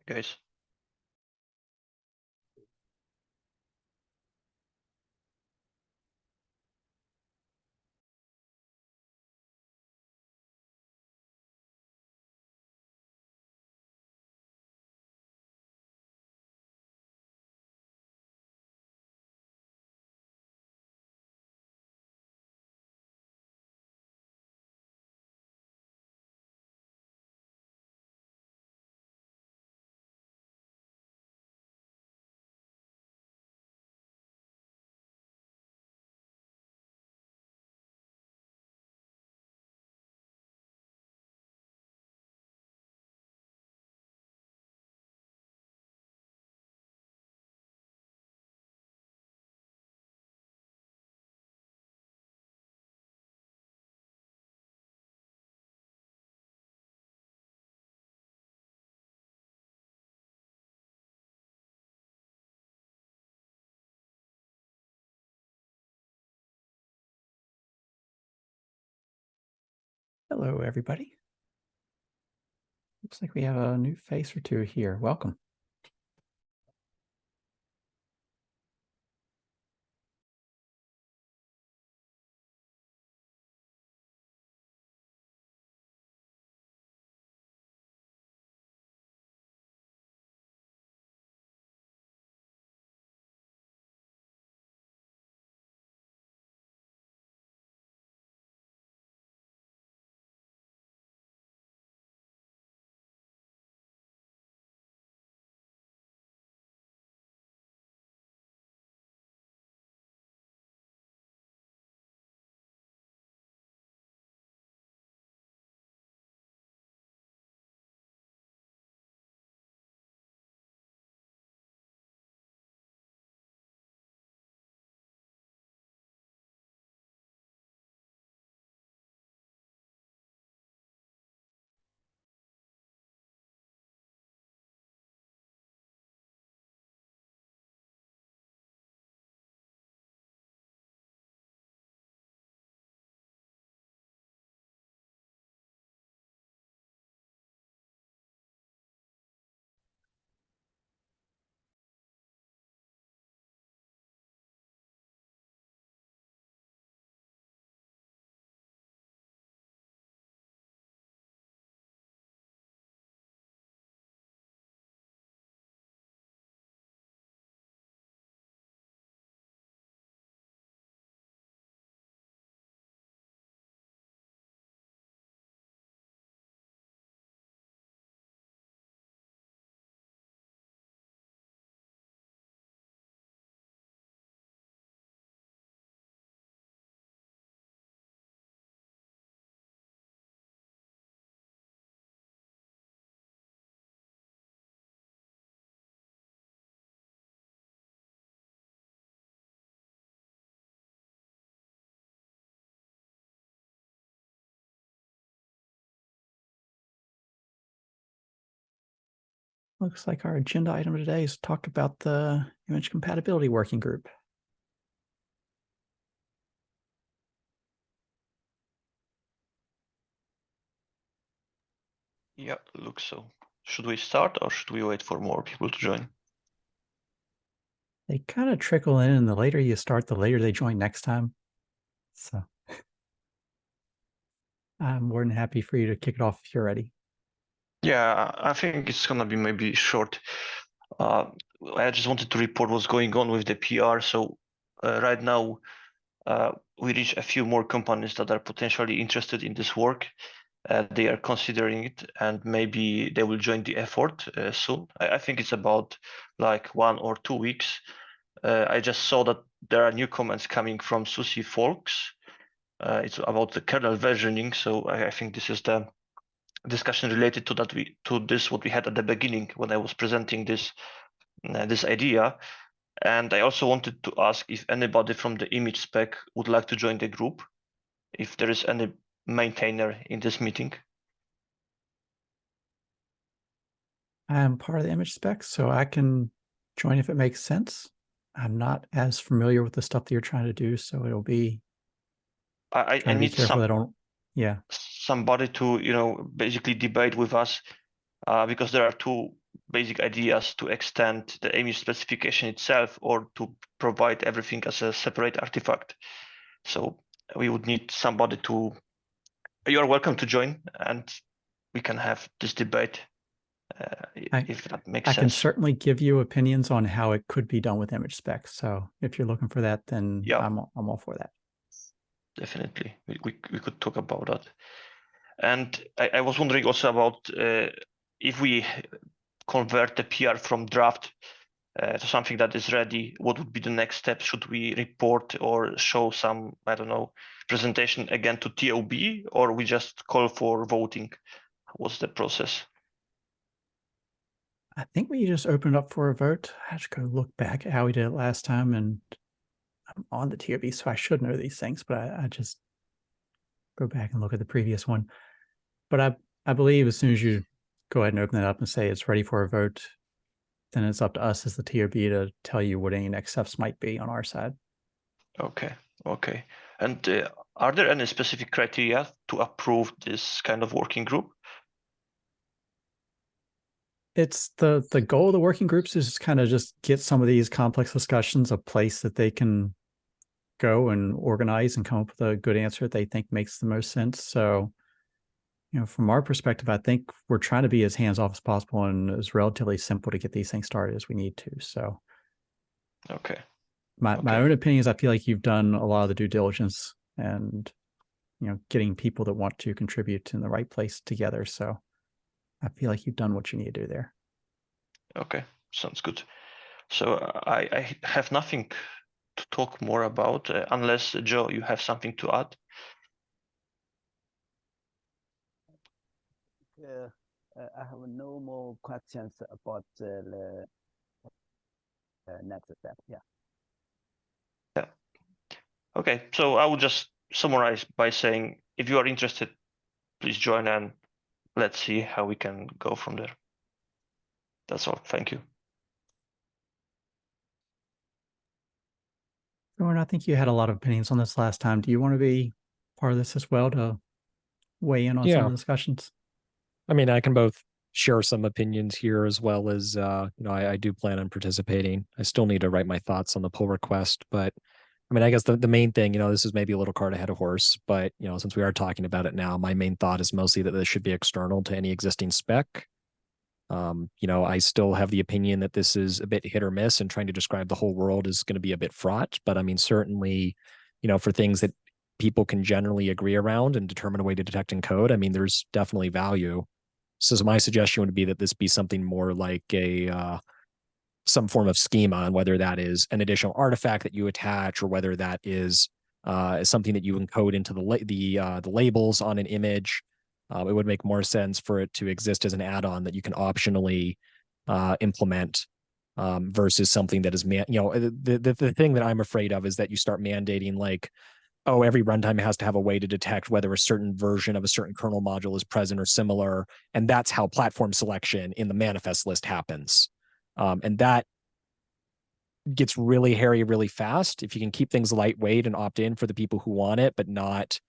guys. Hello, everybody. Looks like we have a new face or two here. Welcome. Looks like our agenda item today is talk about the image compatibility working group. Yeah, looks so. Should we start or should we wait for more people to join? They kind of trickle in, and the later you start, the later they join next time. So I'm more than happy for you to kick it off if you're ready. Yeah, I think it's gonna be maybe short. I just wanted to report what's going on with the PR. So right now, we reach a few more companies that are potentially interested in this work. They are considering it, and maybe they will join the effort soon. I think it's about like 1 or 2 weeks. I just saw that there are new comments coming from SUSE folks. It's about the kernel versioning, so I think this is the discussion related to that what we had at the beginning when I was presenting this idea. And I also wanted to ask if anybody from the image spec would like to join the group, if there is any maintainer in this meeting. I'm part of the image spec, so I can join if it makes sense. I'm not as familiar with the stuff that you're trying to do, so it'll be I trying to be need careful that I don't. Yeah. somebody to basically debate with us because there are two basic ideas to extend the image specification itself or to provide everything as a separate artifact. So we would need somebody to. You are welcome to join, and we can have this debate if that makes sense. I can certainly give you opinions on how it could be done with image specs. So if you're looking for that, then Yeah, I'm all for that. Definitely, we could talk about that. And I was wondering also about if we convert the PR from draft to something that is ready, what would be the next step? Should we report or show some, I don't know, presentation again to TOB, or we just call for voting? What's the process? I think we just opened up for a vote. I have to go look back at how we did it last time, and I'm on the TOB, so I should know these things, but I just go back and look at the previous one. But I believe as soon as you go ahead and open it up and say it's ready for a vote, then it's up to us as the TOB to tell you what any next steps might be on our side. Okay. And are there any specific criteria to approve this kind of working group? It's the goal of the working groups is kind of just get some of these complex discussions a place that they can go and organize and come up with a good answer that they think makes the most sense. So, from our perspective, I think we're trying to be as hands-off as possible and as relatively simple to get these things started as we need to. So, okay. My own opinion is I feel like you've done a lot of the due diligence and, getting people that want to contribute in the right place together. So I feel like you've done what you need to do there. Okay, sounds good. So I have nothing to talk more about unless, Joe, you have something to add. I have no more questions about the next step. Yeah. Okay, so I will just summarize by saying, if you are interested, please join and let's see how we can go from there. That's all. Thank you. Lauren, I think you had a lot of opinions on this last time. Do you want to be part of this as well to weigh in on some of the discussions? I mean, I can both share some opinions here as well as, I do plan on participating. I still need to write my thoughts on the pull request, but I mean, I guess the main thing, this is maybe a little cart ahead of horse, but, since we are talking about it now, my main thought is mostly that this should be external to any existing spec. I still have the opinion that this is a bit hit or miss, and trying to describe the whole world is going to be a bit fraught. But I mean, certainly, for things that people can generally agree around and determine a way to detect and code, I mean, there's definitely value. So my suggestion would be that this be something more like some form of schema, and whether that is an additional artifact that you attach, or whether that is something that you encode into the labels on an image. It would make more sense for it to exist as an add-on that you can optionally implement versus something that is the thing that I'm afraid of is that you start mandating like, oh, every runtime has to have a way to detect whether a certain version of a certain kernel module is present or similar, and that's how platform selection in the manifest list happens. And that gets really hairy really fast. If you can keep things lightweight and opt in for the people who want it, but not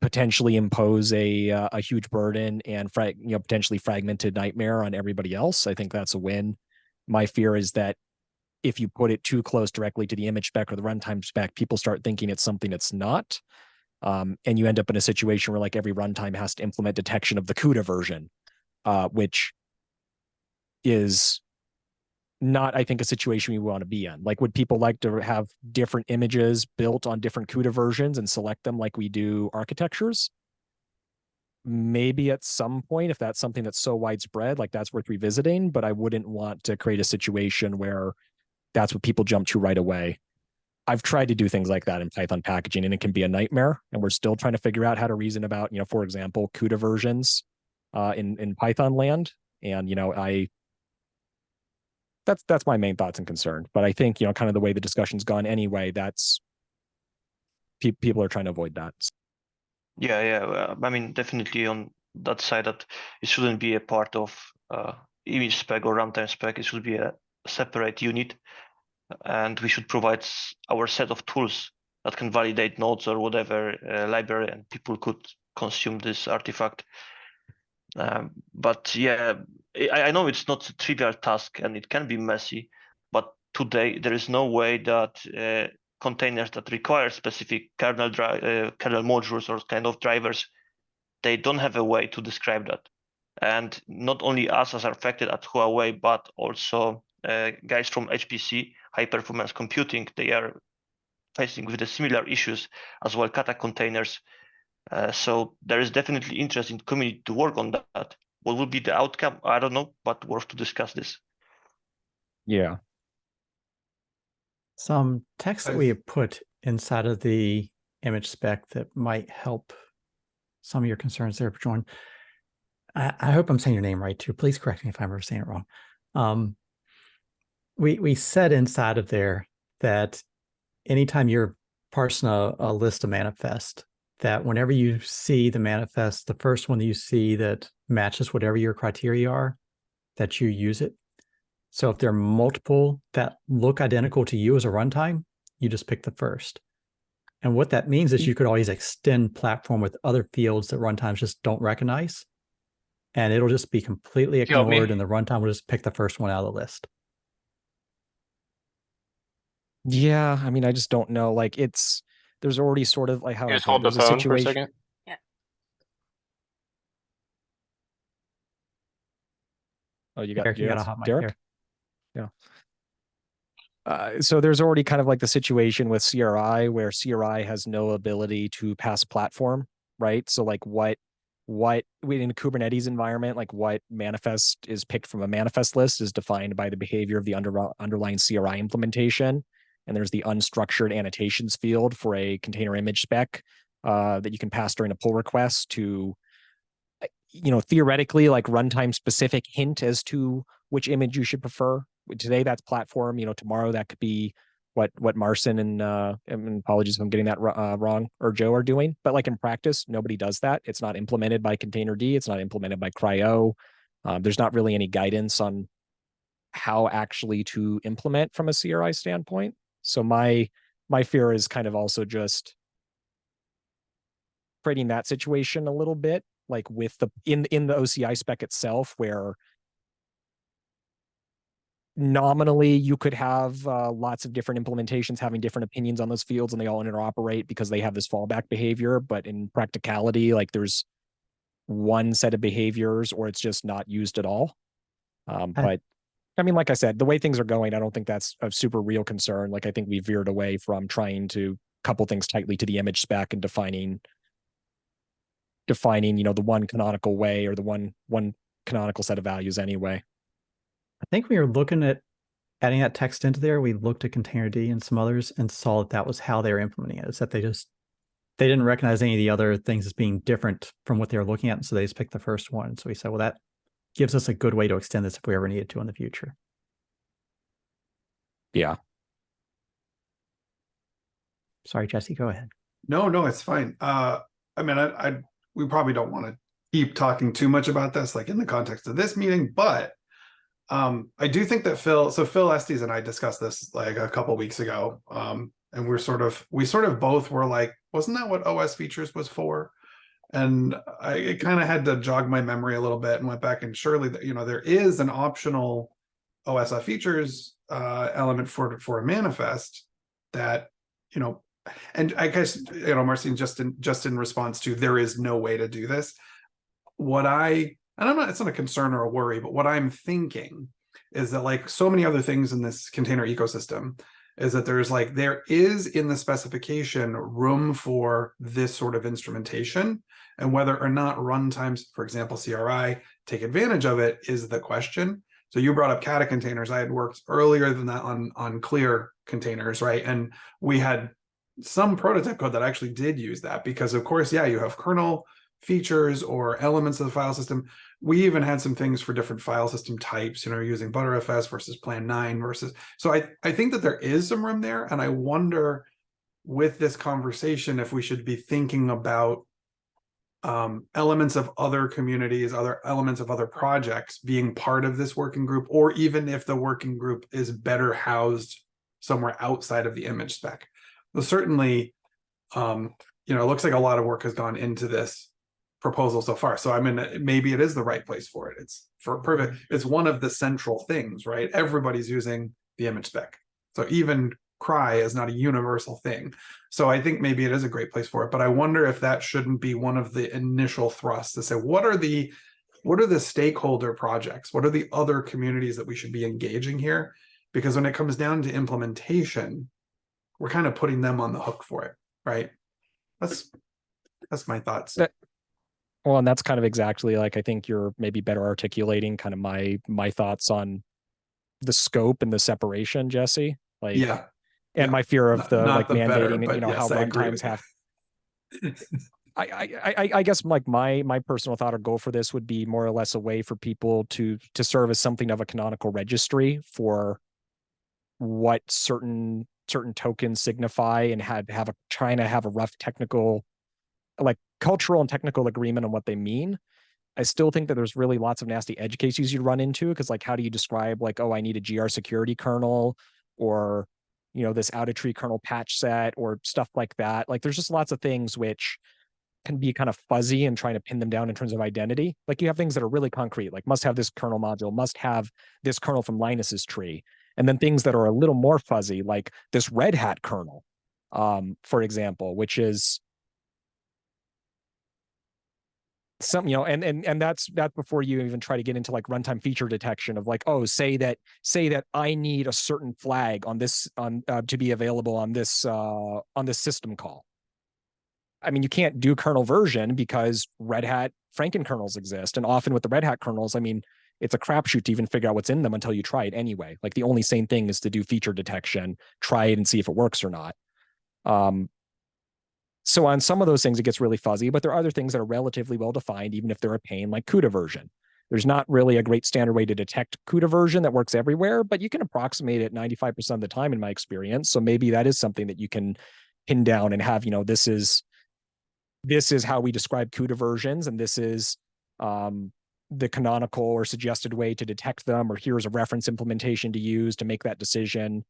potentially impose a huge burden and potentially fragmented nightmare on everybody else, I think that's a win. My fear is that if you put it too close directly to the image spec or the runtime spec, people start thinking it's something it's not. And you end up in a situation where like every runtime has to implement detection of the CUDA version, which is not, I think, a situation we want to be in. Like, would people like to have different images built on different CUDA versions and select them like we do architectures? Maybe at some point, if that's something that's so widespread, like that's worth revisiting, but I wouldn't want to create a situation where that's what people jump to right away. I've tried to do things like that in Python packaging, and it can be a nightmare. And we're still trying to figure out how to reason about, for example, CUDA versions in Python land. And, that's my main thoughts and concern. But I think, kind of the way the discussion's gone anyway, that's people are trying to avoid that. Yeah. I mean, definitely on that side, that it shouldn't be a part of image spec or runtime spec. It should be a separate unit, and we should provide our set of tools that can validate nodes or whatever library, and people could consume this artifact. But yeah, I know it's not a trivial task and it can be messy, but today there is no way that containers that require specific kernel modules or kind of drivers, they don't have a way to describe that. And not only us as are affected at Huawei, but also guys from HPC, high performance computing, they are facing with the similar issues as well, kata containers. So there is definitely interest in the community to work on that. What will be the outcome? I don't know, but worth to discuss this. Yeah. Some text that we have put inside of the image spec that might help some of your concerns there, Bjorn. I hope I'm saying your name right too. Please correct me if I'm ever saying it wrong. We said inside of there that anytime you're parsing a list of manifest, that whenever you see the manifest, the first one that you see that matches whatever your criteria are, that you use it. So if there are multiple that look identical to you as a runtime, you just pick the first. And what that means is you could always extend platform with other fields that runtimes just don't recognize. And it'll just be completely ignored, and the runtime will just pick the first one out of the list. Yeah, I mean, I just don't know. Like, there's already sort of like how Just hold the there's a phone for a situation. second. Oh, you got Derek, you got a hot mic Derek? there. Yeah. So there's already kind of like the situation with CRI where CRI has no ability to pass platform, right? So like what in a Kubernetes environment, like what manifest is picked from a manifest list is defined by the behavior of the underlying CRI implementation. And there's the unstructured annotations field for a container image spec that you can pass during a pull request to, theoretically like runtime specific hint as to which image you should prefer. Today that's platform, tomorrow that could be what Marcin and apologies if I'm getting that wrong, or Joe are doing. But like in practice, nobody does that. It's not implemented by Containerd. It's not implemented by Cryo. There's not really any guidance on how actually to implement from a CRI standpoint. So my fear is kind of also just creating that situation a little bit, like with the in the OCI spec itself, where nominally you could have lots of different implementations having different opinions on those fields, and they all interoperate because they have this fallback behavior. But in practicality, like there's one set of behaviors, or it's just not used at all. But I mean, like I said, the way things are going, I don't think that's a super real concern. Like I think we veered away from trying to couple things tightly to the image spec and defining, the one canonical way or the one canonical set of values anyway. I think we were looking at adding that text into there. We looked at Containerd and some others and saw that was how they were implementing it. Is that they didn't recognize any of the other things as being different from what they were looking at. And so they just picked the first one. So we said, well, that gives us a good way to extend this if we ever needed to in the future. Yeah. Sorry, Jesse, go ahead. No, it's fine. I mean, we probably don't want to keep talking too much about this, like in the context of this meeting, but I do think that Phil Estes and I discussed this like a couple weeks ago. And we sort of both were like, wasn't that what OS features was for? And it kind of had to jog my memory a little bit and went back, and surely there is an optional OS features element for a manifest that, and I guess, Marcin, just in response to, there is no way to do this. And I'm not, it's not a concern or a worry, but what I'm thinking is that, like so many other things in this container ecosystem, is that there is in the specification room for this sort of instrumentation, and whether or not runtimes, for example, CRI, take advantage of it is the question. So you brought up kata containers. I had worked earlier than that on clear containers, right? And we had some prototype code that actually did use that, because of course, yeah, you have kernel features or elements of the file system. We even had some things for different file system types, using ButterFS versus Plan 9 versus. So I think that there is some room there. And I wonder with this conversation if we should be thinking about elements of other communities, other elements of other projects being part of this working group, or even if the working group is better housed somewhere outside of the image spec. Well, certainly, it looks like a lot of work has gone into this proposal so far. So I mean, maybe it is the right place for it. It's for perfect. It's one of the central things, right? Everybody's using the image spec. So even cry is not a universal thing. So I think maybe it is a great place for it. But I wonder if that shouldn't be one of the initial thrusts to say, what are the stakeholder projects? What are the other communities that we should be engaging here? Because when it comes down to implementation, we're kind of putting them on the hook for it, right? That's my thoughts. Well, and that's kind of exactly like, I think you're maybe better articulating kind of my thoughts on the scope and the separation, Jesse. Like, Yeah. And my fear of the not like the mandating, better, and but you know, yes, how I agree runtimes with you. have. I guess like my personal thought or goal for this would be more or less a way for people to serve as something of a canonical registry for what certain tokens signify, and trying to have a rough technical, like cultural and technical agreement on what they mean. I still think that there's really lots of nasty edge cases you run into, because like, how do you describe like, oh, I need a GR security kernel, or you know, this out of tree kernel patch set, or stuff like that. Like there's just lots of things which can be kind of fuzzy and trying to pin them down in terms of identity. Like you have things that are really concrete, like must have this kernel module, must have this kernel from Linus's tree. And then things that are a little more fuzzy, like this Red Hat kernel, for example, which is some, you know, and that's before you even try to get into like runtime feature detection of like, oh, say that I need a certain flag on this to be available on this system call. I mean, you can't do kernel version because Red Hat frankenkernels exist, and often with the Red Hat kernels, I mean, it's a crapshoot to even figure out what's in them until you try it anyway. Like the only sane thing is to do feature detection, try it and see if it works or not. So on some of those things, it gets really fuzzy, but there are other things that are relatively well defined, even if they're a pain, like CUDA version. There's not really a great standard way to detect CUDA version that works everywhere, but you can approximate it 95% of the time in my experience. So maybe that is something that you can pin down and have, you know, this is how we describe CUDA versions, and this is the canonical or suggested way to detect them, or here's a reference implementation to use to make that decision.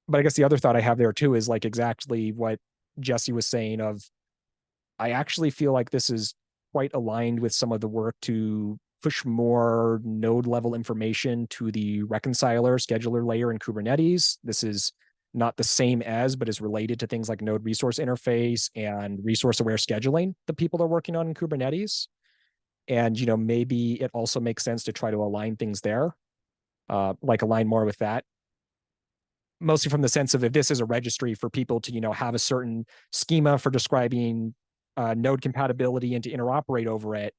But I guess the other thought I have there too is like exactly what Jesse was saying of, I actually feel like this is quite aligned with some of the work to push more node level information to the reconciler scheduler layer in Kubernetes. This is not the same as, but is related to things like node resource interface and resource aware scheduling that people are working on in Kubernetes. And, you know, maybe it also makes sense to try to align things there, like align more with that. Mostly from the sense of, if this is a registry for people to, you know, have a certain schema for describing node compatibility and to interoperate over it,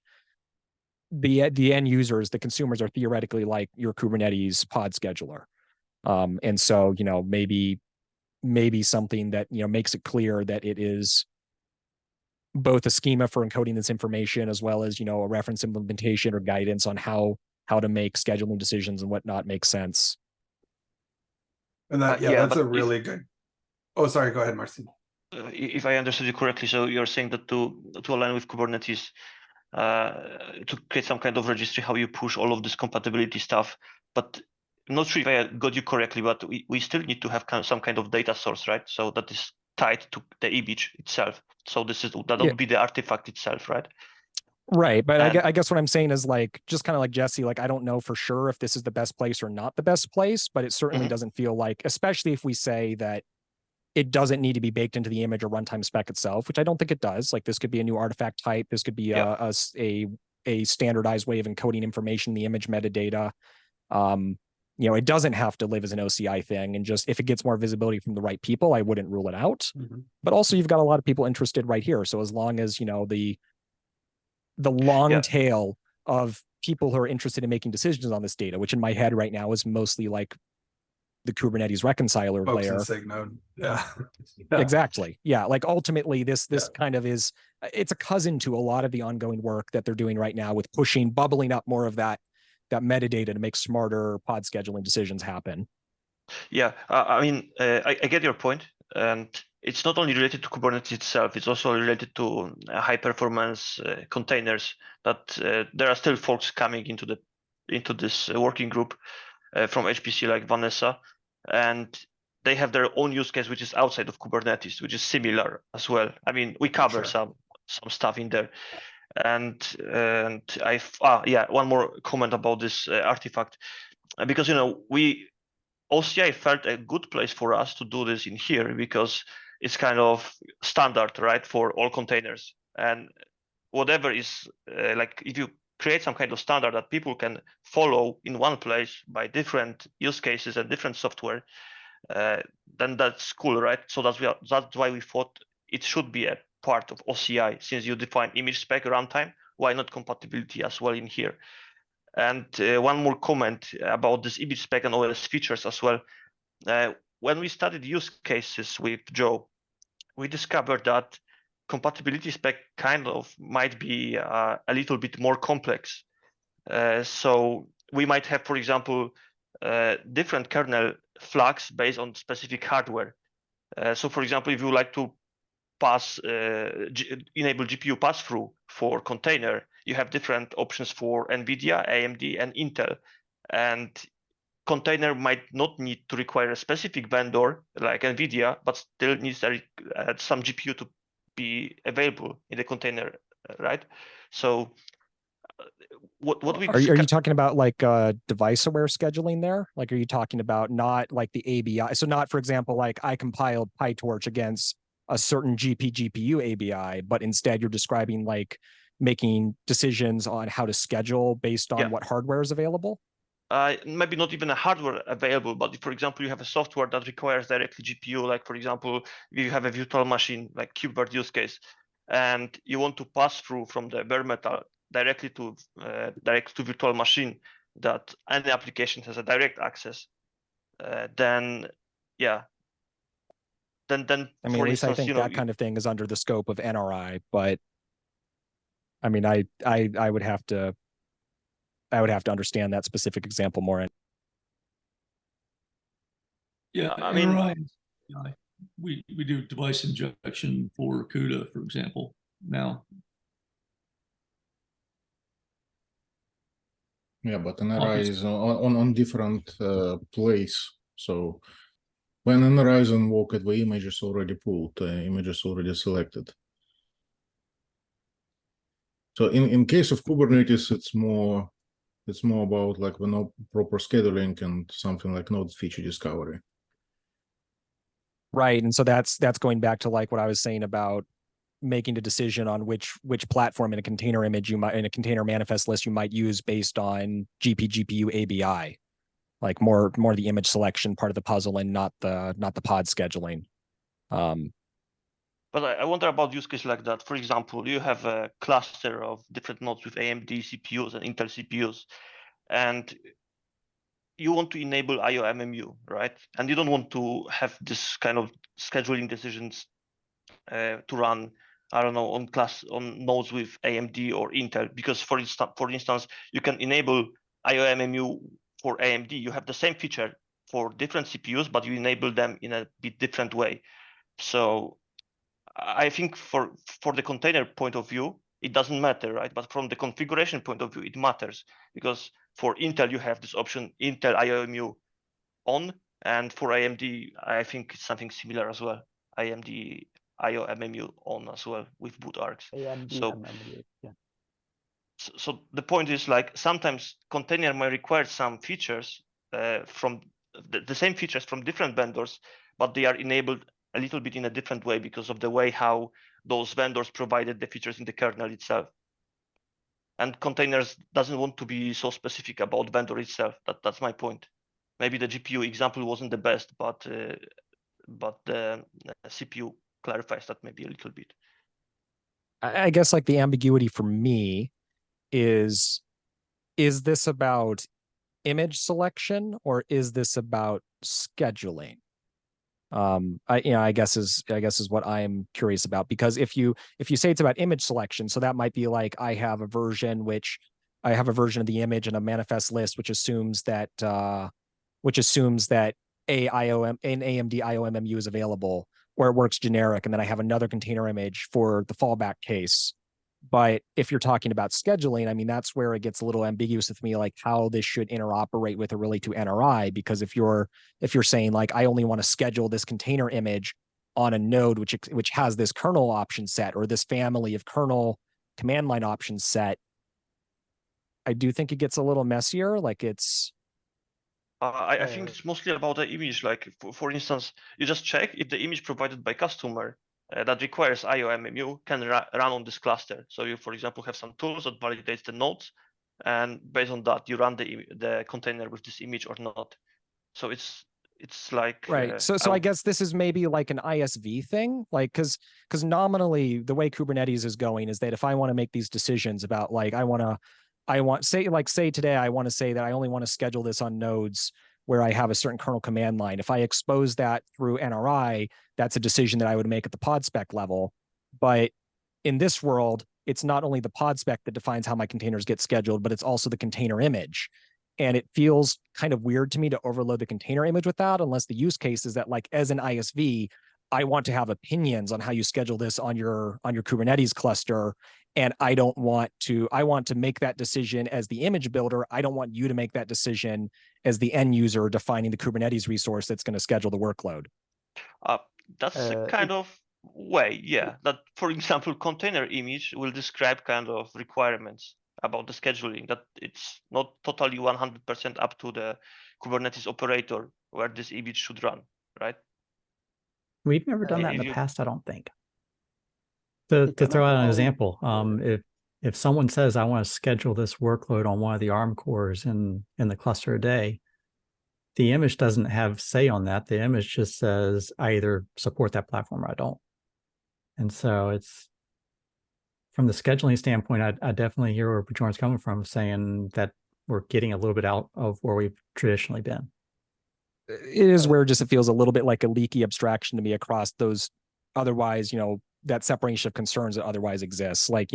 the end users, the consumers, are theoretically like your Kubernetes pod scheduler. And so, you know, maybe something that, you know, makes it clear that it is both a schema for encoding this information, as well as, you know, a reference implementation or guidance on how to make scheduling decisions and whatnot makes sense. And that, that's a really good. Oh, sorry. Go ahead, Marcin. If I understood you correctly, so you're saying that to align with Kubernetes, to create some kind of registry, how you push all of this compatibility stuff. But I'm not sure if I got you correctly, but we still need to have some kind of data source, right? So that is tied to the image itself. So that would be the artifact itself, right? Right. But I guess what I'm saying is like, just kind of like Jesse, like, I don't know for sure if this is the best place or not the best place, but it certainly doesn't feel like, especially if we say that it doesn't need to be baked into the image or runtime spec itself, which I don't think it does. Like this could be a new artifact type. This could be a standardized way of encoding information in the image metadata. You know, it doesn't have to live as an OCI thing. And just if it gets more visibility from the right people, I wouldn't rule it out. But also you've got a lot of people interested right here. So as long as, you know, the long tail of people who are interested in making decisions on this data, which in my head right now is mostly like the Kubernetes reconciler Folks layer. in Signode. Yeah. Exactly. Yeah. Like ultimately this kind of is, it's a cousin to a lot of the ongoing work that they're doing right now with bubbling up more of that metadata to make smarter pod scheduling decisions happen. Yeah. I mean, I get your point, and it's not only related to Kubernetes itself, it's also related to high performance containers that there are still folks coming into this working group from HPC like Vanessa, and they have their own use case, which is outside of Kubernetes, which is similar as well. I mean, we cover some some stuff in there. And yeah, one more comment about this artifact, because OCI felt a good place for us to do this in here because it's kind of standard, right, for all containers. And whatever is like, if you create some kind of standard that people can follow in one place by different use cases and different software, then that's cool, right? So that's why we thought it should be a part of OCI, since you define image spec runtime. Why not compatibility as well in here? And one more comment about this image spec and OS features as well. When we studied use cases with Joe, we discovered that compatibility spec kind of might be a little bit more complex. So we might have, for example, different kernel flags based on specific hardware. So for example, if you like to enable GPU pass-through for container, you have different options for NVIDIA, AMD, and Intel. And container might not need to require a specific vendor like NVIDIA, but still needs some GPU to be available in the container, right? So what we are you talking about like device aware scheduling there? Like, are you talking about not like the ABI? So not, for example, like I compiled PyTorch against a certain GPU ABI, but instead you're describing like making decisions on how to schedule based on what hardware is available? Maybe not even a hardware available, but if, for example, you have a software that requires directly GPU, like for example, if you have a virtual machine like KubeVirt use case, and you want to pass through from the bare metal directly to virtual machine, that any application has a direct access, then yeah. Then I mean, for at least instance, I think that kind of thing is under the scope of NRI, but I mean, I would have to understand that specific example more. Yeah, I mean, NRI, we do device injection for CUDA, for example, now. Yeah, but NRI is on different place. So when NRI is invoked, the image is already pulled, image is already selected. So in case of Kubernetes, it's more about like the proper scheduling and something like node feature discovery. Right, and so that's going back to like what I was saying about making a decision on which platform in a container image in a container manifest list you might use based on GPU ABI, like more the image selection part of the puzzle and not the pod scheduling. But I wonder about use cases like that. For example, you have a cluster of different nodes with AMD CPUs and Intel CPUs, and you want to enable IOMMU, right? And you don't want to have this kind of scheduling decisions to run, I don't know, on nodes with AMD or Intel, because for instance, you can enable IOMMU for AMD. You have the same feature for different CPUs, but you enable them in a bit different way. So I think for the container point of view, it doesn't matter, right? But from the configuration point of view, it matters, because for Intel, you have this option, Intel IOMMU on, and for AMD, I think it's something similar as well. AMD IOMMU on as well with boot arcs. AMD, so, yeah. so the point is, like, sometimes container might require some features from the same features from different vendors, but they are enabled a little bit in a different way because of the way how those vendors provided the features in the kernel itself. And containers doesn't want to be so specific about vendor itself. That's my point. Maybe the GPU example wasn't the best, but the CPU clarifies that maybe a little bit. I guess like the ambiguity for me is this about image selection or is this about scheduling? I guess is what I'm curious about, because if you say it's about image selection, so that might be like I have a version of the image in a manifest list which assumes that an AMD IOMMU is available, or it works generic, and then I have another container image for the fallback case. But if you're talking about scheduling, I mean, that's where it gets a little ambiguous with me, like how this should interoperate with or relate to NRI. Because if you're saying like, I only want to schedule this container image on a node which has this kernel option set or this family of kernel command line options set, I do think it gets a little messier. Like it's I think it's mostly about the image. Like for instance, you just check if the image provided by customer that requires IOMMU can run on this cluster. So you, for example, have some tools that validates the nodes, and based on that, you run the container with this image or not. So it's like right. So I guess this is maybe like an ISV thing, like because nominally the way Kubernetes is going is that if I want to make these decisions about like say today I want to say that I only want to schedule this on nodes where I have a certain kernel command line. If I expose that through NRI, that's a decision that I would make at the pod spec level. But in this world, it's not only the pod spec that defines how my containers get scheduled, but it's also the container image. And it feels kind of weird to me to overload the container image with that, unless the use case is that, like, as an ISV, I want to have opinions on how you schedule this on your Kubernetes cluster. And I want to make that decision as the image builder. I don't want you to make that decision as the end user defining the Kubernetes resource that's going to schedule the workload. That's a kind of way, yeah. That, for example, container image will describe kind of requirements about the scheduling, that it's not totally 100% up to the Kubernetes operator where this image should run, right? We've never done that in the past, I don't think. To throw out an example, if someone says, I want to schedule this workload on one of the ARM cores in the cluster a day, the image doesn't have say on that. The image just says, I either support that platform or I don't. And so it's, from the scheduling standpoint, I definitely hear where Bjorn's coming from, saying that we're getting a little bit out of where we've traditionally been. It is where just it feels a little bit like a leaky abstraction to me across those otherwise, that separation of concerns that otherwise exists. Like,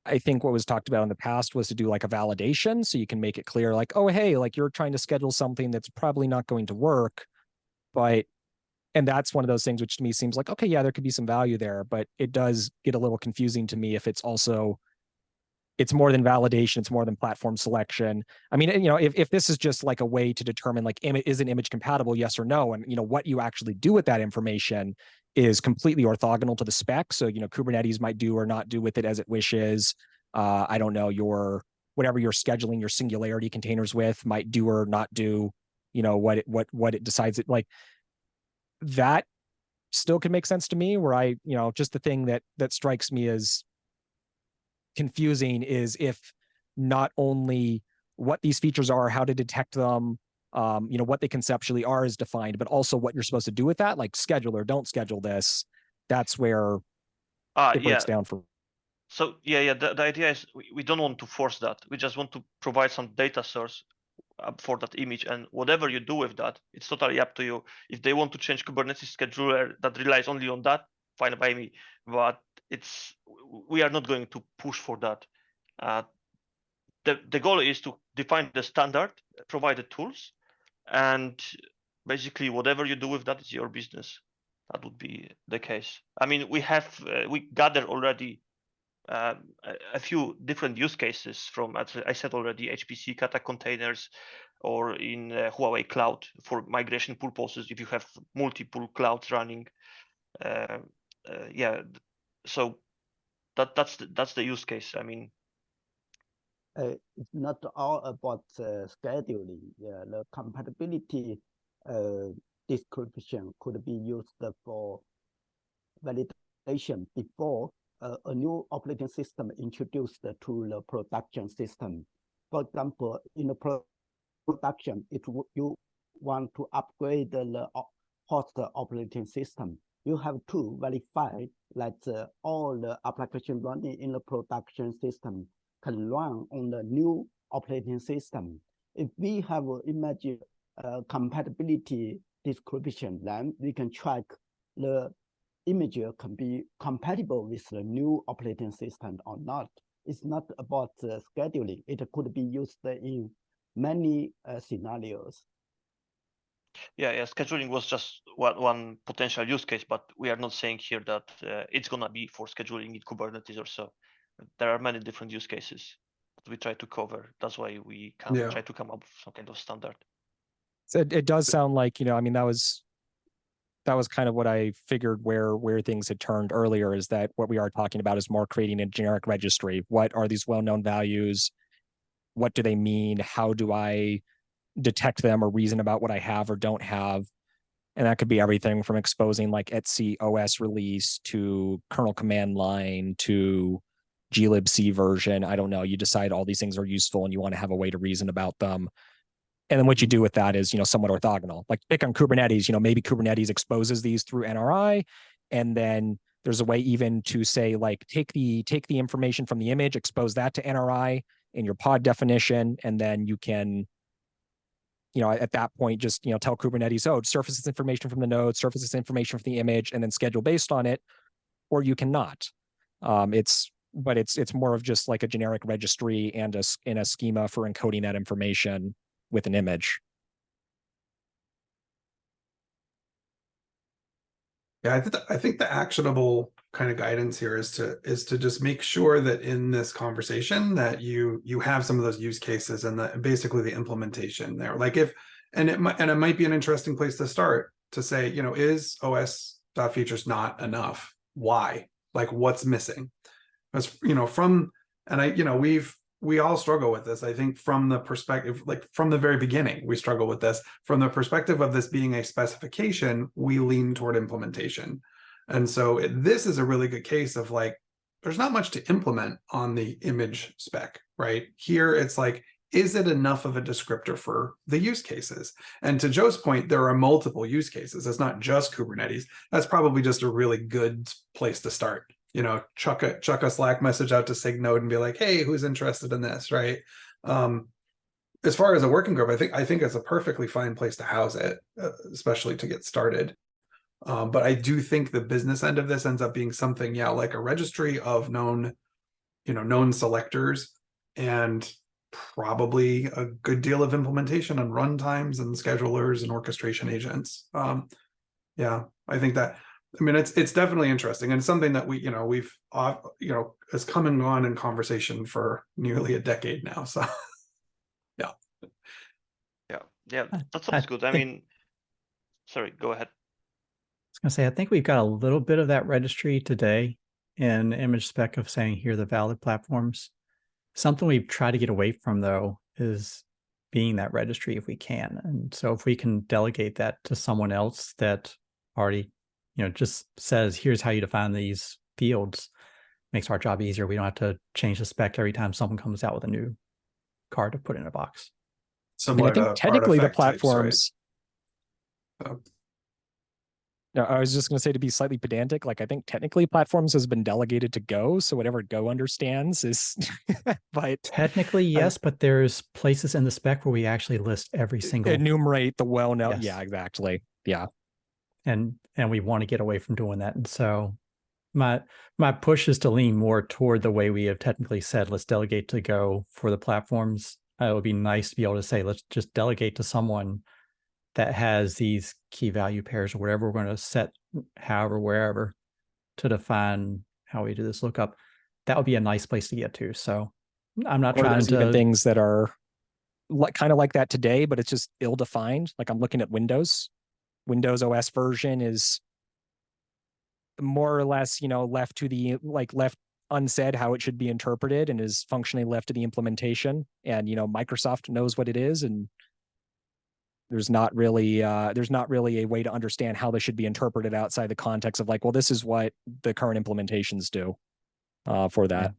I think what was talked about in the past was to do like a validation, so you can make it clear, like, oh, hey, like you're trying to schedule something that's probably not going to work, and that's one of those things which to me seems like, okay, yeah, there could be some value there, but it does get a little confusing to me if it's more than validation, it's more than platform selection. I mean, if this is just like a way to determine like, is an image compatible, yes or no, and what you actually do with that information is completely orthogonal to the spec. So, Kubernetes might do or not do with it as it wishes. I don't know, whatever you're scheduling your Singularity containers with might do or not do, what it decides it, like, that still can make sense to me, where just the thing that strikes me as confusing is if not only what these features are, how to detect them, what they conceptually are is defined, but also what you're supposed to do with that, like schedule or don't schedule this. That's where it breaks down for. So the idea is we don't want to force that. We just want to provide some data source for that image, and whatever you do with that, it's totally up to you. If they want to change Kubernetes scheduler that relies only on that, fine by me. But we are not going to push for that. The goal is to define the standard, provide the tools, and basically whatever you do with that is your business. That would be the case. I mean, we gathered already a few different use cases from, as I said already, HPC Kata containers, or in Huawei Cloud for migration purposes if you have multiple clouds running. So that's the use case. I mean, it's not all about scheduling. Yeah, the compatibility description could be used for validation before a new operating system introduced to the production system. For example, in the production, you want to upgrade the host operating system. You have to verify that all the application running in the production system can run on the new operating system. If we have an image compatibility description, then we can track the image can be compatible with the new operating system or not. It's not about scheduling. It could be used in many scenarios. Yeah, scheduling was just one potential use case, but we are not saying here that it's gonna be for scheduling in Kubernetes or so. There are many different use cases that we try to cover. That's why we can try to come up with some kind of standard. So it does sound like, I mean, that was kind of what I figured where things had turned earlier, is that what we are talking about is more creating a generic registry. What are these well-known values? What do they mean? How do I detect them or reason about what I have or don't have? And that could be everything from exposing like etc OS release to kernel command line to glibc version. I don't know. You decide all these things are useful and you want to have a way to reason about them. And then what you do with that is, somewhat orthogonal. Like pick on Kubernetes, maybe Kubernetes exposes these through NRI. And then there's a way even to say, like, take the information from the image, expose that to NRI in your pod definition. And then you can, at that point, just, tell Kubernetes, oh, surface this information from the node, surface this information from the image, and then schedule based on it, or you cannot. It's more of just like a generic registry and in a schema for encoding that information with an image. Yeah, I think the actionable kind of guidance here is to just make sure that in this conversation that you have some of those use cases and basically the implementation there. Like it might be an interesting place to start to say, is OS.features not enough? Why? Like what's missing? Because we all struggle with this. I think from the perspective, like from the very beginning, we struggle with this. From the perspective of this being a specification, we lean toward implementation. And so this is a really good case of like, there's not much to implement on the image spec, right? Here, it's like, is it enough of a descriptor for the use cases? And to Joe's point, there are multiple use cases. It's not just Kubernetes. That's probably just a really good place to start. Chuck a Slack message out to Signode and be like, hey, who's interested in this, right? As far as a working group, I think it's a perfectly fine place to house it, especially to get started. But I do think the business end of this ends up being something, like a registry of known selectors and probably a good deal of implementation on runtimes and schedulers and orchestration agents. I think that. I mean, it's definitely interesting, and it's something that we've has come and gone in conversation for nearly a decade now. So, yeah, that sounds good. I mean, sorry, go ahead. I was gonna say, I think we've got a little bit of that registry today in image spec of saying here are the valid platforms. Something we've tried to get away from though is being that registry if we can, and so if we can delegate that to someone else that already just says, here's how you define these fields, makes our job easier. We don't have to change the spec every time someone comes out with a new card to put in a box. Similar I think to technically the platforms. Right? No, I was just going to say, to be slightly pedantic, like I think technically platforms has been delegated to Go, so whatever Go understands is. But technically, yes, but there's places in the spec where we actually list every single enumerate the well-known. Yes. Yeah, exactly. Yeah. And we want to get away from doing that. And so my push is to lean more toward the way we have technically said, let's delegate to Go for the platforms. It would be nice to be able to say, let's just delegate to someone that has these key value pairs or whatever we're going to set, however, wherever, to define how we do this lookup. That would be a nice place to get to. So I'm not trying to even things that are kind of like that today, but it's just ill-defined. Like I'm looking at Windows OS version is more or less, left to the left unsaid how it should be interpreted and is functionally left to the implementation. And Microsoft knows what it is, and there's not really a way to understand how they should be interpreted outside the context of like, well, this is what the current implementations do for that.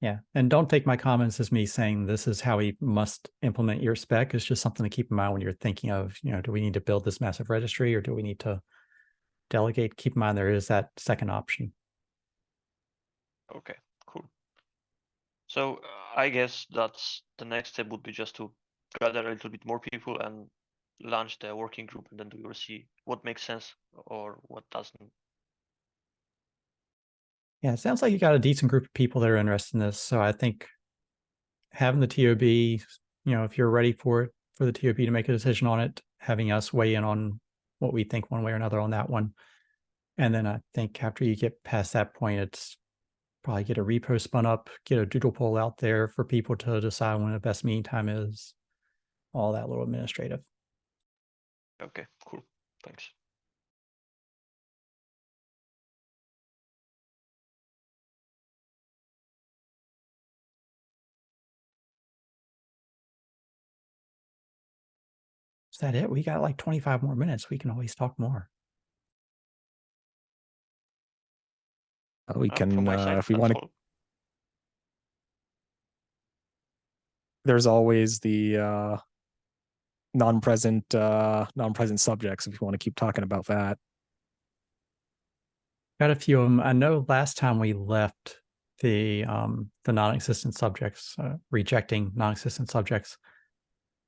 Yeah. And don't take my comments as me saying this is how we must implement your spec. It's just something to keep in mind when you're thinking of, do we need to build this massive registry or do we need to delegate? Keep in mind there is that second option. Okay, cool. So I guess that's the next step would be just to gather a little bit more people and launch the working group, and then we will see what makes sense or what doesn't. Yeah, it sounds like you got a decent group of people that are interested in this. So I think having the TOB, if you're ready for it, for the TOB to make a decision on it, having us weigh in on what we think one way or another on that one. And then I think after you get past that point, it's probably get a repo spun up, get a doodle poll out there for people to decide when the best meeting time is, all that little administrative. Okay, cool. Thanks. that it? We got like 25 more minutes. We can always talk more. We From can, my side, if we that's want to, all. there's always the non-present subjects if you want to keep talking about that. Got a few of them. I know last time we left the non-existent subjects, rejecting non-existent subjects,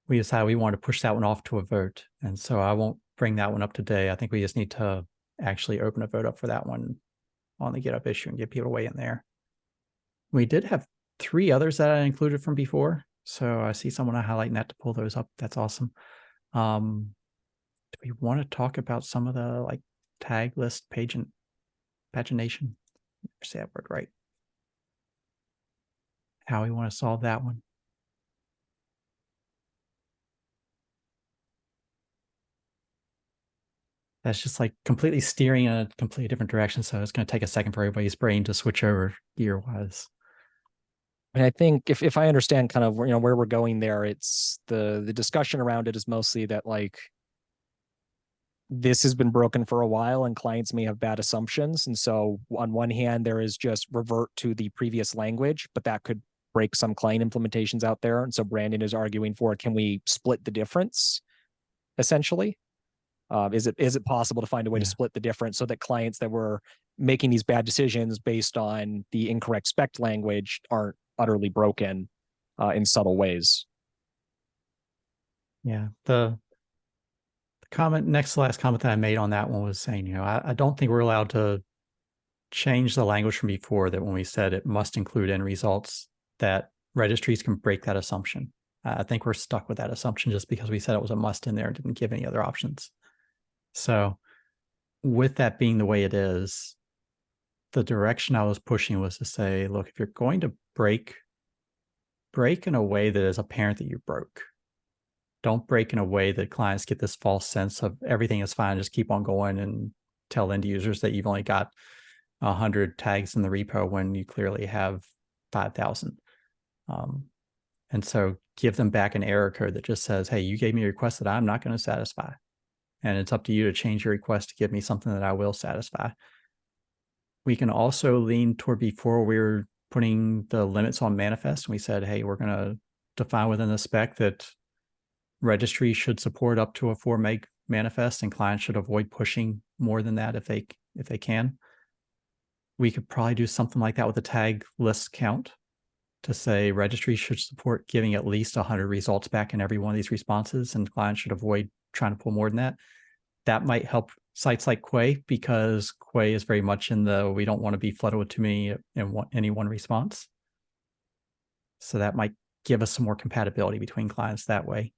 we decided we wanted to push that one off to a vote. And so I won't bring that one up today. I think we just need to actually open a vote up for that one on the GitHub issue and get people to weigh in there. We did have 3 others that I included from before. So I see someone highlighting that to pull those up. That's awesome. Do we want to talk about some of the like tag list pagination? Say that word right. How we want to solve that one. That's just like completely steering in a completely different direction. So it's going to take a second for everybody's brain to switch over gear-wise. And I think if I understand kind of where we're going there, it's the discussion around it is mostly that like this has been broken for a while and clients may have bad assumptions. And so on one hand, there is just revert to the previous language, but that could break some client implementations out there. And so Brandon is arguing for, can we split the difference essentially? Is it possible to find a way to split the difference so that clients that were making these bad decisions based on the incorrect spec language aren't utterly broken in subtle ways? Yeah. The comment, next to last comment that I made on that one was saying, I don't think we're allowed to change the language from before, that when we said it must include end results, that registries can break that assumption. I think we're stuck with that assumption just because we said it was a must in there and didn't give any other options. So with that being the way it is, the direction I was pushing was to say, look, if you're going to break in a way that is apparent that you broke. Don't break in a way that clients get this false sense of everything is fine, just keep on going and tell end users that you've only got 100 tags in the repo when you clearly have 5,000. And so give them back an error code that just says, hey, you gave me a request that I'm not going to satisfy. And it's up to you to change your request to give me something that I will satisfy. We can also lean toward before we were putting the limits on manifest. And we said, hey, we're going to define within the spec that registry should support up to a 4 meg manifest and clients should avoid pushing more than that if they can. We could probably do something like that with a tag list count to say registry should support giving at least 100 results back in every one of these responses, and clients should avoid trying to pull more than that. That might help sites like Quay, because Quay is very much in the, we don't want to be flooded with too many in any one response. So that might give us some more compatibility between clients that way.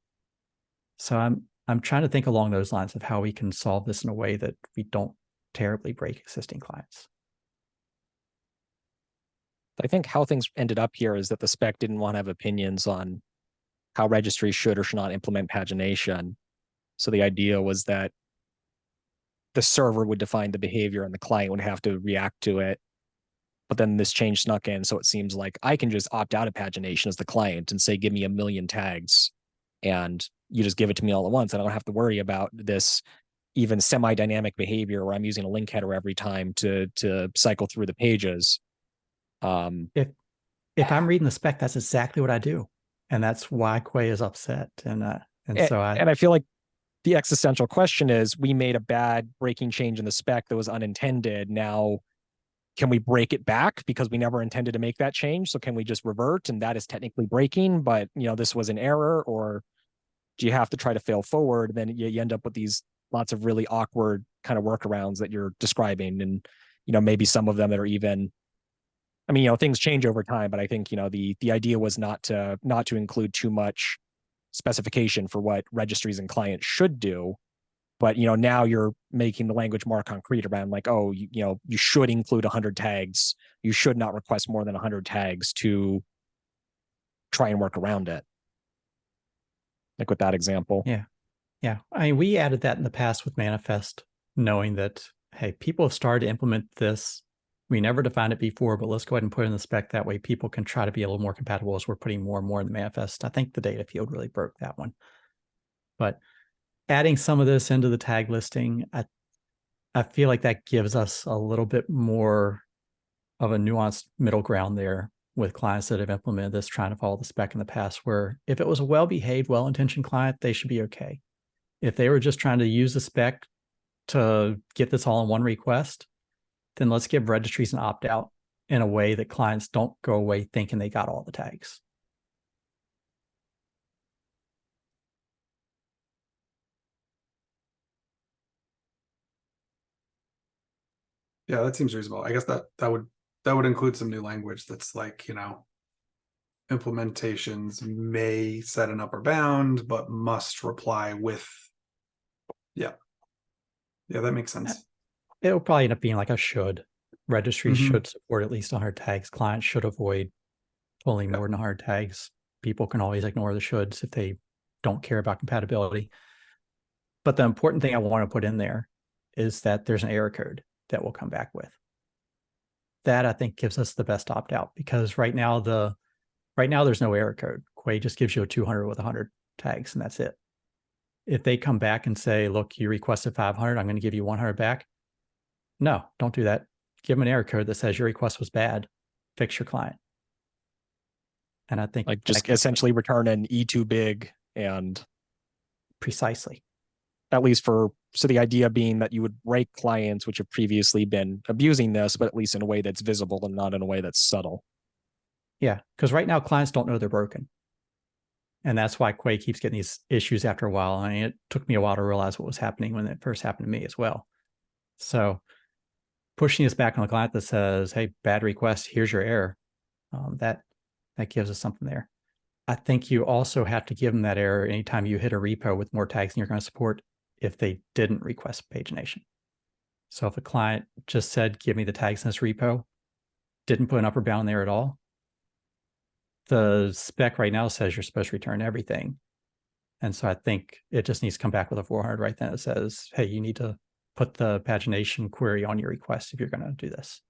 So I'm trying to think along those lines of how we can solve this in a way that we don't terribly break existing clients. I think how things ended up here is that the spec didn't want to have opinions on how registries should or should not implement pagination. So the idea was that the server would define the behavior and the client would have to react to it. But then this change snuck in. So it seems like I can just opt out of pagination as the client and say, give me 1 million tags. And you just give it to me all at once. And I don't have to worry about this even semi-dynamic behavior where I'm using a link header every time to cycle through the pages. If I'm reading the spec, that's exactly what I do. And that's why Quay is upset. And I feel like the existential question is, we made a bad breaking change in the spec that was unintended. Now, can we break it back because we never intended to make that change? So can we just revert? And that is technically breaking, but this was an error. Or do you have to try to fail forward? Then you end up with these lots of really awkward kind of workarounds that you're describing. And, maybe some of them that are even, things change over time, but I think, the idea was not to include too much specification for what registries and clients should do. But, now you're making the language more concrete around like, oh, you should include 100 tags. You should not request more than 100 tags to try and work around it. Like with that example. Yeah. We added that in the past with manifest, knowing that, hey, people have started to implement this. We never defined it before, but let's go ahead and put it in the spec. That way people can try to be a little more compatible as we're putting more and more in the manifest. I think the data field really broke that one. But adding some of this into the tag listing, I feel like that gives us a little bit more of a nuanced middle ground there with clients that have implemented this, trying to follow the spec in the past, where if it was a well-behaved, well-intentioned client, they should be okay. If they were just trying to use the spec to get this all in one request, then let's give registries an opt-out in a way that clients don't go away thinking they got all the tags. Yeah, that seems reasonable. I guess that would include some new language that's like, you know, implementations may set an upper bound, but must reply with. Yeah, that makes sense. It'll probably end up being like a should. Registries Mhm. should support at least 100 tags. Clients should avoid pulling Yeah. more than 100 tags. People can always ignore the shoulds if they don't care about compatibility. But the important thing I want to put in there is that there's an error code that we'll come back with. That I think gives us the best opt-out, because right now there's no error code. Quay just gives you a 200 with 100 tags, and that's it. If they come back and say, look, you requested 500, I'm going to give you 100 back. No, don't do that. Give them an error code that says your request was bad. Fix your client. And I think Like just essentially return an E2 big, and precisely. at least so the idea being that you would break clients which have previously been abusing this, but at least in a way that's visible and not in a way that's subtle. Yeah, because right now clients don't know they're broken. And that's why Quay keeps getting these issues after a while. I mean, it took me a while to realize what was happening when it first happened to me as well. So pushing us back on a client that says, hey, bad request, here's your error, that gives us something there. I think you also have to give them that error anytime you hit a repo with more tags than you're going to support if they didn't request pagination. So if a client just said, give me the tags in this repo, didn't put an upper bound there at all, the spec right now says you're supposed to return everything. And so I think it just needs to come back with a 400 right then. It says, hey, you need to put the pagination query on your request if you're going to do this.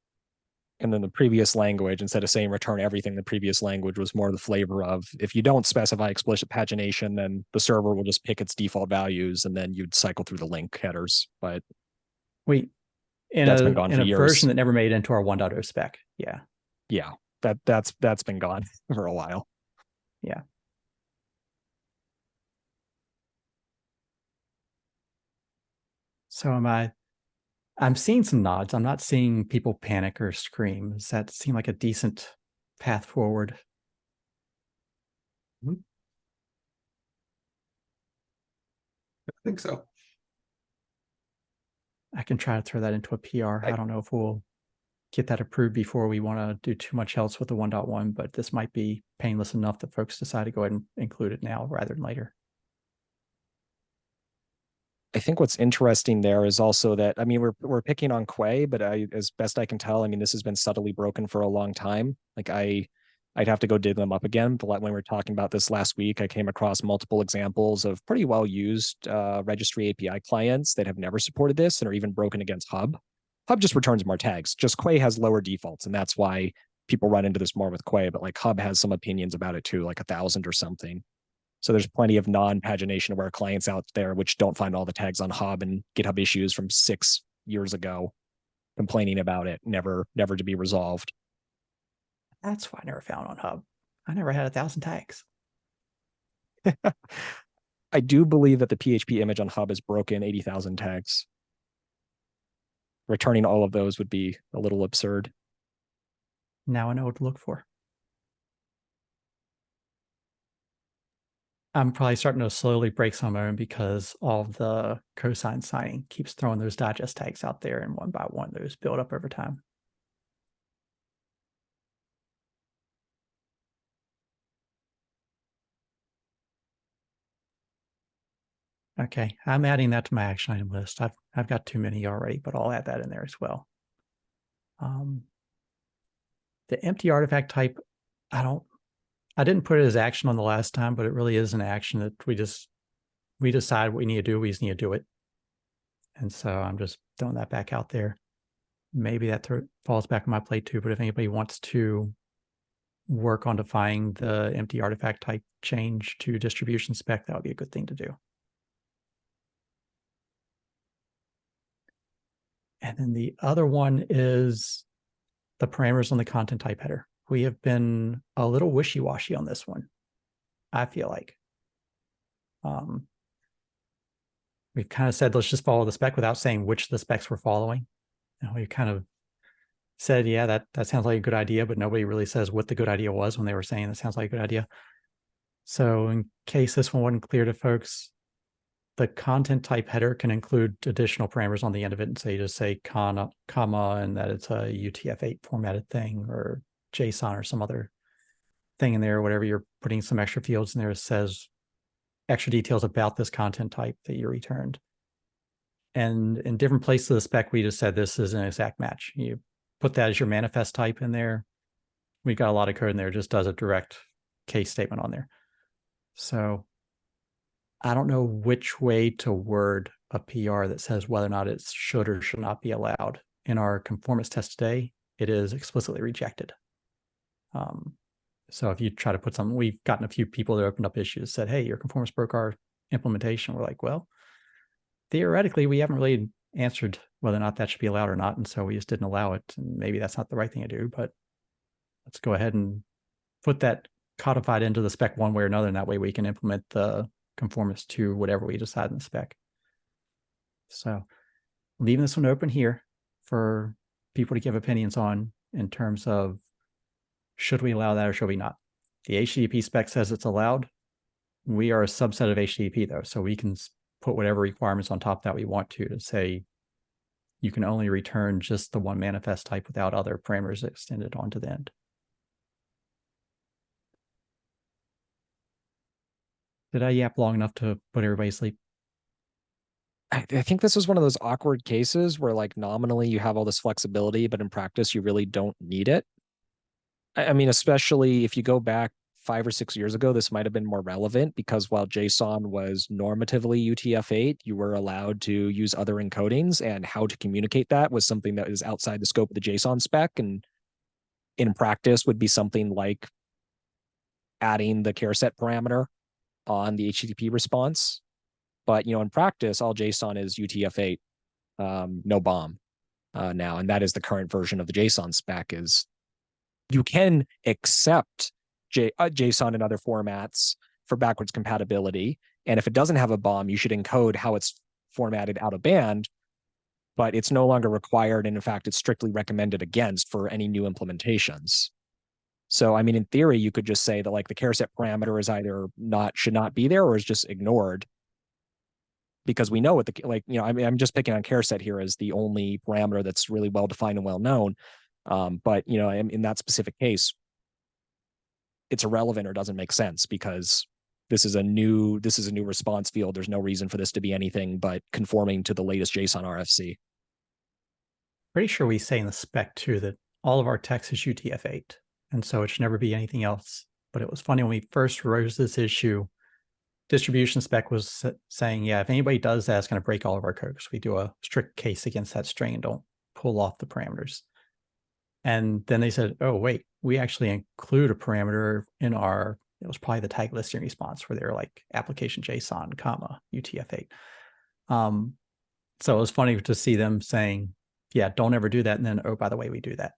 And then the previous language, instead of saying return everything, the previous language was more the flavor of, if you don't specify explicit pagination, then the server will just pick its default values, and then you'd cycle through the link headers. But in a version that never made it into our 1.0 spec. Yeah, that's been gone for a while. Yeah. So I'm seeing some nods. I'm not seeing people panic or scream. Does that seem like a decent path forward? I think so. I can try to throw that into a PR. I don't know if we'll get that approved before we want to do too much else with the 1.1, but this might be painless enough that folks decide to go ahead and include it now rather than later. I think what's interesting there is also that, I mean, we're picking on Quay, but as best I can tell, I mean, this has been subtly broken for a long time. Like I'd have to go dig them up again. But when we were talking about this last week, I came across multiple examples of pretty well used registry API clients that have never supported this and are even broken against Hub. Hub just returns more tags. Just Quay has lower defaults, and that's why people run into this more with Quay. But like Hub has some opinions about it too, like 1,000 or something. So there's plenty of non-pagination aware clients out there which don't find all the tags on Hub and GitHub issues from 6 years ago, complaining about it, never to be resolved. That's why I never found on Hub. I never had 1,000 tags. I do believe that the PHP image on Hub is broken 80,000 tags. Returning all of those would be a little absurd. Now I know what to look for. I'm probably starting to slowly break some of them because all of the cosign signing keeps throwing those digest tags out there, and one by one those build up over time. Okay, I'm adding that to my action item list. I've got too many already, but I'll add that in there as well. The empty artifact type, I didn't put it as action on the last time, but it really is an action that we decide what we need to do. We just need to do it. And so I'm just throwing that back out there. Maybe that falls back on my plate too, but if anybody wants to work on defining the empty artifact type change to distribution spec, that would be a good thing to do. And then the other one is the parameters on the content type header. We have been a little wishy-washy on this one, I feel like. We've kind of said, let's just follow the spec without saying which of the specs we're following. And we kind of said, yeah, that sounds like a good idea, but nobody really says what the good idea was when they were saying that sounds like a good idea. So in case this one wasn't clear to folks, the content type header can include additional parameters on the end of it. And so you just say comma, and that it's a UTF-8 formatted thing or JSON or some other thing in there, whatever you're putting some extra fields in there that says extra details about this content type that you returned. And in different places of the spec, we just said this is an exact match. You put that as your manifest type in there. We've got a lot of code in there, just does a direct case statement on there. So I don't know which way to word a PR that says whether or not it should or should not be allowed. In our conformance test today, it is explicitly rejected. So if you try to put something, we've gotten a few people that opened up issues, said, hey, your conformance broke our implementation. We're like, well, theoretically, we haven't really answered whether or not that should be allowed or not. And so we just didn't allow it. And maybe that's not the right thing to do, but let's go ahead and put that codified into the spec one way or another. And that way we can implement the conformance to whatever we decide in the spec. So leaving this one open here for people to give opinions on in terms of should we allow that or should we not? The HTTP spec says it's allowed. We are a subset of HTTP though, so we can put whatever requirements on top that we want to say you can only return just the one manifest type without other parameters extended onto the end. Did I yap long enough to put everybody to sleep? I think this is one of those awkward cases where like nominally you have all this flexibility, but in practice you really don't need it. I mean, especially if you go back 5 or 6 years ago, this might have been more relevant because while JSON was normatively UTF-8, you were allowed to use other encodings, and how to communicate that was something that is outside the scope of the JSON spec. And in practice would be something like adding the char set parameter on the HTTP response. But, you know, in practice, all JSON is UTF-8, no bomb now. And that is the current version of the JSON spec. Is you can accept JSON in other formats for backwards compatibility. And if it doesn't have a bomb, you should encode how it's formatted out of band, but it's no longer required. And in fact, it's strictly recommended against for any new implementations. So, I mean, in theory, you could just say that like the char set parameter is either should not be there or is just ignored. Because we know what I'm just picking on char set here as the only parameter that's really well defined and well known. But you know, in that specific case, it's irrelevant or doesn't make sense because this is a new response field. There's no reason for this to be anything but conforming to the latest JSON RFC. Pretty sure we say in the spec too that all of our text is UTF-8, and so it should never be anything else. But it was funny when we first raised this issue. Distribution spec was saying, yeah, if anybody does that, it's going to break all of our code because we do a strict case against that string and don't pull off the parameters. And then they said, oh, wait, we actually include a parameter in our, it was probably the tag listing response where they're like application JSON, comma, UTF-8. So it was funny to see them saying, yeah, don't ever do that. And then, oh, by the way, we do that.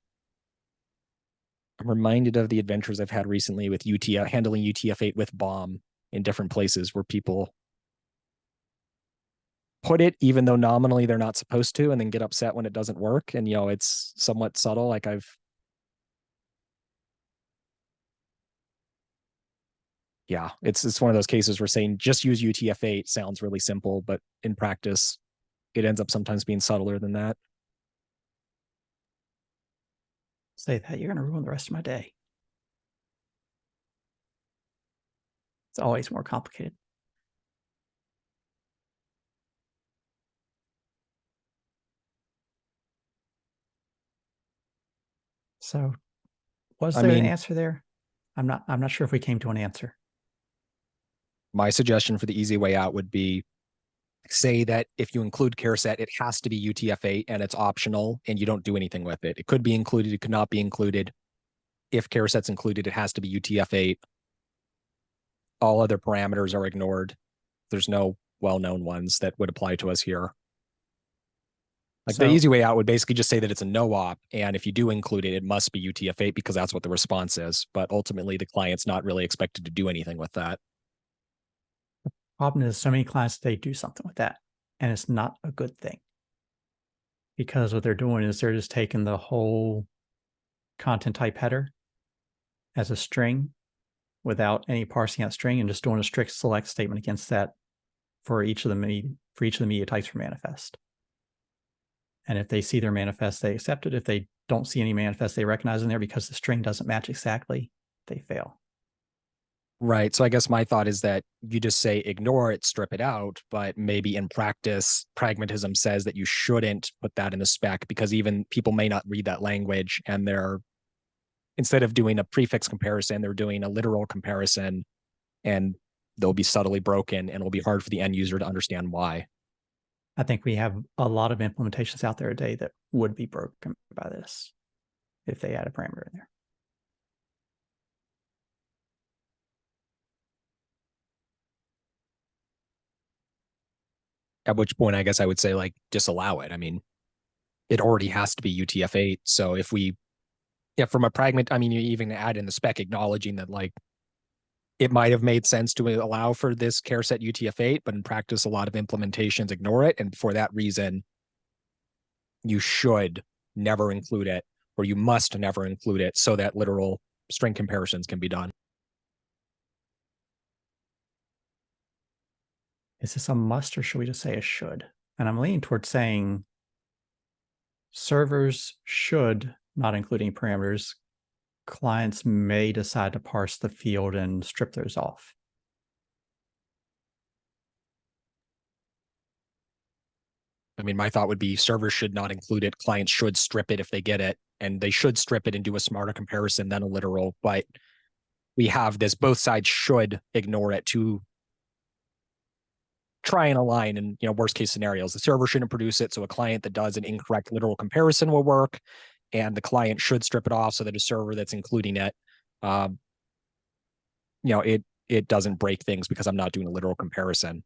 I'm reminded of the adventures I've had recently with handling UTF-8 with bomb in different places where people put it even though nominally they're not supposed to, and then get upset when it doesn't work. And, you know, it's somewhat subtle. Like it's one of those cases where saying just use UTF-8 sounds really simple, but in practice, it ends up sometimes being subtler than that. Say that, you're going to ruin the rest of my day. It's always more complicated. So was there an answer there? I'm not sure if we came to an answer. My suggestion for the easy way out would be say that if you include char set, it has to be UTF-8 and it's optional and you don't do anything with it. It could be included, it could not be included. If char set's included, it has to be UTF-8. All other parameters are ignored. There's no well-known ones that would apply to us here. Like So- the easy way out would basically just say that it's a no op. And if you do include it, it must be UTF-8 because that's what the response is. But ultimately, the client's not really expected to do anything with that. Problem is, so many clients, they do something with that, and it's not a good thing. Because what they're doing is they're just taking the whole content type header as a string without any parsing that string and just doing a strict select statement against that for each of the media types for manifest. And if they see their manifest, they accept it. If they don't see any manifest they recognize in there because the string doesn't match exactly, they fail. Right. So I guess my thought is that you just say ignore it, strip it out, but maybe in practice, pragmatism says that you shouldn't put that in the spec because even people may not read that language and they're, instead of doing a prefix comparison, they're doing a literal comparison and they'll be subtly broken and it'll be hard for the end user to understand why. I think we have a lot of implementations out there today that would be broken by this if they add a parameter in there. At which point, I guess I would say like disallow it. I mean, it already has to be UTF-8. So if we, from a pragmat, I mean, you even add in the spec acknowledging that like it might have made sense to allow for this care set UTF-8, but in practice, a lot of implementations ignore it. And for that reason, you should never include it, or you must never include it so that literal string comparisons can be done. Is this a must or should we just say a should? And I'm leaning towards saying servers should not include any parameters. Clients may decide to parse the field and strip those off. I mean, my thought would be servers should not include it. Clients should strip it if they get it, and they should strip it and do a smarter comparison than a literal. But we have this, both sides should ignore it to try and align in, worst case scenarios. The server shouldn't produce it, so a client that does an incorrect literal comparison will work, and the client should strip it off so that a server that's including it, it doesn't break things because I'm not doing a literal comparison.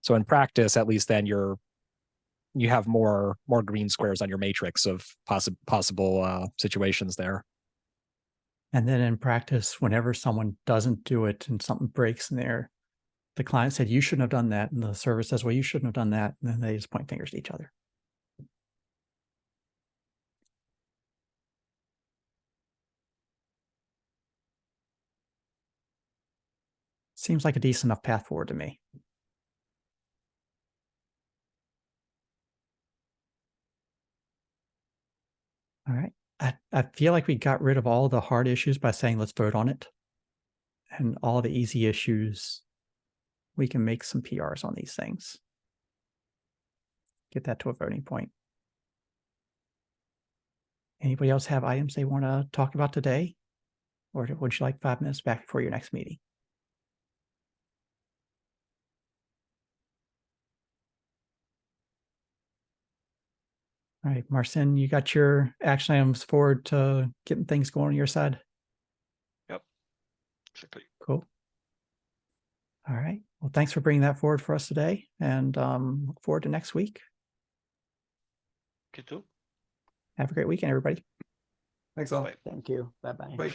So in practice, at least then you have more green squares on your matrix of possible situations there. And then in practice, whenever someone doesn't do it and something breaks in there, the client said, you shouldn't have done that. And the server says, well, you shouldn't have done that. And then they just point fingers at each other. Seems like a decent enough path forward to me. All right. I feel like we got rid of all the hard issues by saying, let's vote on it. And all the easy issues, we can make some PRs on these things. Get that to a voting point. Anybody else have items they want to talk about today? Or would you like 5 minutes back before your next meeting? All right, Marcin, you got your action items forward to getting things going on your side? Yep, exactly. Cool. All right. Well, thanks for bringing that forward for us today, and look forward to next week. Okay, too. Have a great weekend, everybody. Thanks all. Bye. Thank you. Bye-bye. Bye.